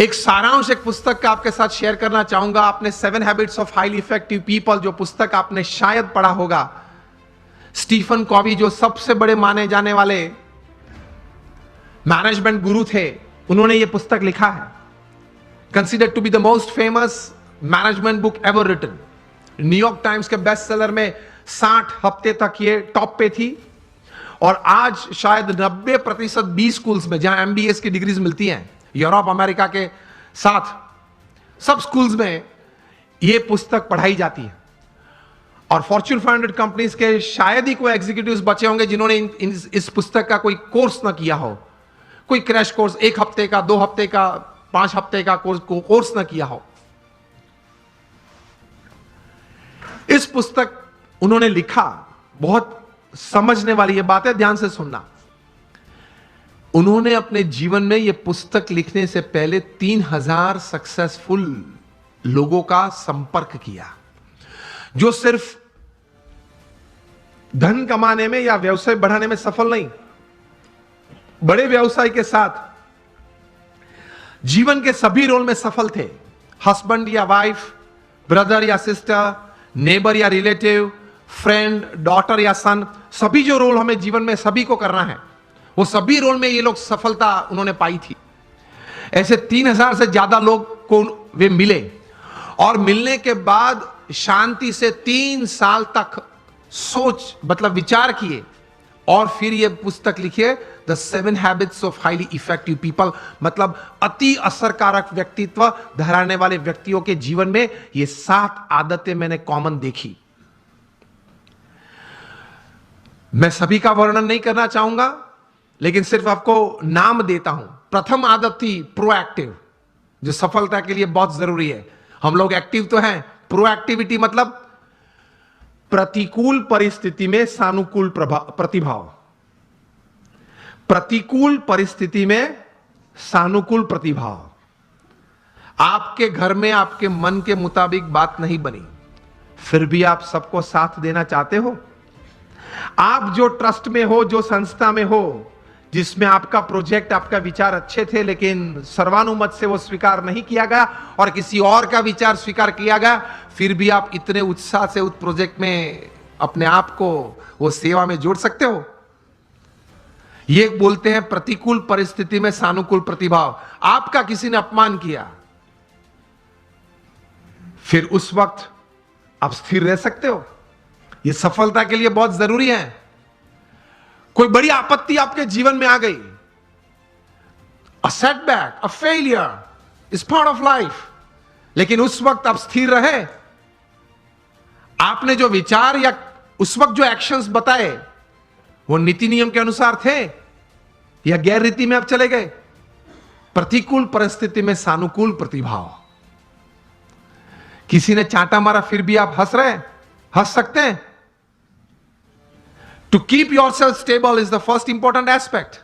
एक सारांश एक पुस्तक का आपके साथ शेयर करना चाहूंगा। आपने 7 habits of highly effective people जो पुस्तक आपने शायद पढ़ा होगा, स्टीफन कॉवी जो सबसे बड़े माने जाने वाले मैनेजमेंट गुरु थे, उन्होंने यह पुस्तक लिखा है। Considered to be the most famous management book ever written. New York Times के बेस्ट सेलर में 60 हफ्ते तक ये टॉप पे थी और आज शायद 90% बी स्कूल्स में जहां एमबीएस की डिग्रीज मिलती हैं यूरोप अमेरिका के साथ सब स्कूल्स में यह पुस्तक पढ़ाई जाती है। और फॉर्च्यून 500 कंपनीज के शायद ही कोई एग्जीक्यूटिव्स बचे होंगे जिन्होंने इस पुस्तक का कोई कोर्स ना किया हो, कोई क्रैश कोर्स 1 हफ्ते का, 2 हफ्ते का, 5 हफ्ते का कोर्स ना किया हो। इस पुस्तक उन्होंने लिखा, बहुत समझने वाली यह बात है, ध्यान से सुनना। उन्होंने अपने जीवन में यह पुस्तक लिखने से पहले 3000 सक्सेसफुल लोगों का संपर्क किया, जो सिर्फ धन कमाने में या व्यवसाय बढ़ाने में सफल नहीं, बड़े व्यवसाय के साथ जीवन के सभी रोल में सफल थे। हस्बैंड या वाइफ, ब्रदर या सिस्टर, नेबर या रिलेटिव, फ्रेंड, डॉटर या सन, सभी जो रोल हमें जीवन में सभी को करना है, वो सभी रोल में ये लोग सफलता उन्होंने पाई थी। ऐसे 3000 से ज्यादा लोग को वे मिले और मिलने के बाद शांति से 3 साल तक सोच मतलब विचार किए और फिर ये पुस्तक लिखिए, the 7 habits of highly effective people. मतलब अति असरकारक व्यक्तित्व धराने वाले व्यक्तियों के जीवन में ये 7 आदतें मैंने कॉमन देखी। मैं सभी का वर्णन नहीं करना चाहूंगा, लेकिन सिर्फ आपको नाम देता हूं। प्रथम आदत थी प्रोएक्टिव, जो सफलता के लिए बहुत जरूरी है। हम लोग एक्टिव तो हैं, प्रोएक्टिविटी मतलब प्रतिकूल परिस्थिति में सानुकूल प्रतिभाव। प्रतिकूल परिस्थिति में सानुकूल प्रतिभाव। आपके घर में आपके मन के मुताबिक बात नहीं बनी, फिर भी आप सबको साथ देना चाहते हो। आप जो ट्रस्ट में हो, जो संस्था में हो, जिसमें आपका प्रोजेक्ट, आपका विचार अच्छे थे, लेकिन सर्वानुमत से वो स्वीकार नहीं किया गया और किसी और का विचार स्वीकार किया गया, फिर भी आप इतने उत्साह से उस प्रोजेक्ट में अपने आप को वो सेवा में जोड़ सकते हो। ये बोलते हैं प्रतिकूल परिस्थिति में सानुकूल प्रतिभाव। आपका किसी ने अपमान किया, फिर उस वक्त आप स्थिर रह सकते हो। ये सफलता के लिए बहुत जरूरी है। कोई बड़ी आपत्ति आपके जीवन में आ गई, a setback, a failure is part of life, लेकिन उस वक्त आप स्थिर रहे। आपने जो विचार या उस वक्त जो एक्शंस बताए वो नीति नियम के अनुसार थे या गैर रीति में आप चले गए। प्रतिकूल परिस्थिति में सानुकूल प्रतिभाव। किसी ने चांटा मारा, फिर भी आप हंस सकते हैं। To keep yourself stable is the first important aspect.